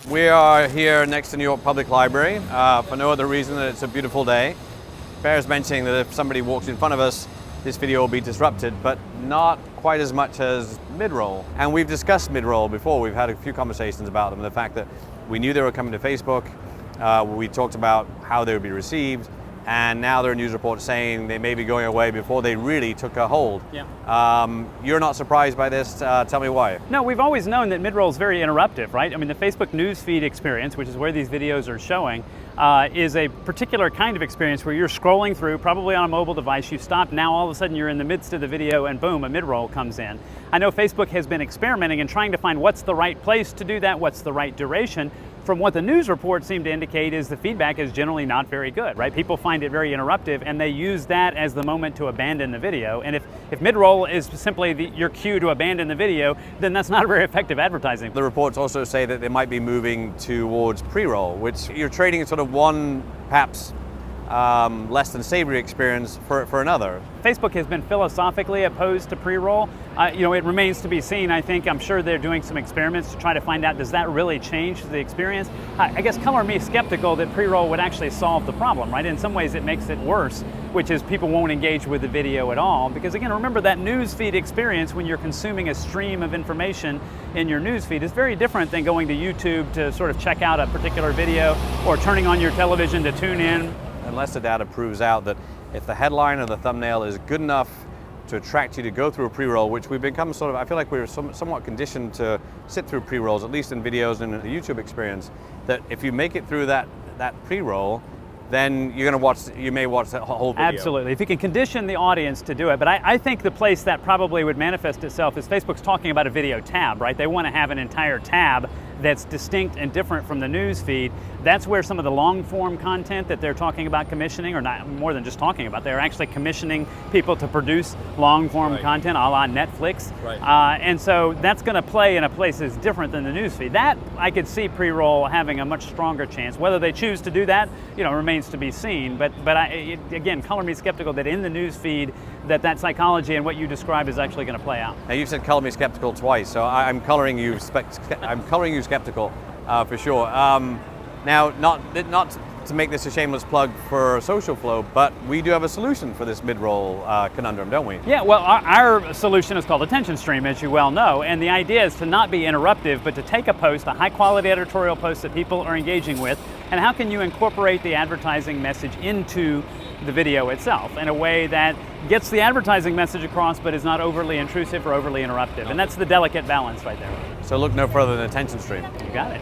We are here next to New York Public Library for no other reason than it's a beautiful day. Bears mentioning that if somebody walks in front of us, this video will be disrupted, but not quite as much as mid-roll. And we've discussed mid-roll before. We've had a few conversations about them. The fact that we knew they were coming to Facebook. We talked about how they would be received. And now there are news reports saying they may be going away before they really took a hold. Yeah. You're not surprised by this? Tell me why. No, we've always known that mid-roll is very interruptive, right? I mean, the Facebook newsfeed experience, which is where these videos are showing, is a particular kind of experience where you're scrolling through, probably on a mobile device, you stop, now all of a sudden you're in the midst of the video and boom, a mid-roll comes in. I know Facebook has been experimenting and trying to find what's the right place to do that, what's the right duration. From what the news reports seem to indicate is the feedback is generally not very good, right? People find it very interruptive and they use that as the moment to abandon the video. And if mid-roll is simply your cue to abandon the video, then that's not very effective advertising. The reports also say that they might be moving towards pre-roll, which you're trading sort of one, perhaps less than savory experience for another. Facebook has been philosophically opposed to pre-roll. It remains to be seen. I'm sure they're doing some experiments to try to find out, does that really change the experience? I guess color me skeptical that pre-roll would actually solve the problem, right? In some ways it makes it worse, which is people won't engage with the video at all. Because again, remember that news feed experience when you're consuming a stream of information in your news feed is very different than going to YouTube to sort of check out a particular video or turning on your television to tune in. Unless the data proves out that if the headline or the thumbnail is good enough to attract you to go through a pre-roll, which we've become sort of, I feel like we're somewhat conditioned to sit through pre-rolls, at least in videos and in the YouTube experience, that if you make it through that pre-roll, then you may watch that whole video. Absolutely, if you can condition the audience to do it. But I think the place that probably would manifest itself is Facebook's talking about a video tab, right? They want to have an entire tab that's distinct and different from the news feed. That's where some of the long form content that they're talking about commissioning, or not more than just talking about, they're actually commissioning people to produce long form content a la Netflix. Right. And so that's going to play in a place that's different than the news feed. That I could see pre-roll having a much stronger chance. Whether they choose to do that, remains to be seen. But again, color me skeptical that in the news feed that psychology and what you describe is actually going to play out. Now you've said color me skeptical twice, so I'm coloring you skeptical for sure. Now, not to make this a shameless plug for SocialFlow, but we do have a solution for this mid-roll conundrum, don't we? Yeah, well, our solution is called Attention Stream, as you well know, and the idea is to not be interruptive, but to take a post, a high-quality editorial post that people are engaging with, and how can you incorporate the advertising message into the video itself in a way that gets the advertising message across, but is not overly intrusive or overly interruptive, and that's the delicate balance right there. So look no further than Attention Stream. You got it.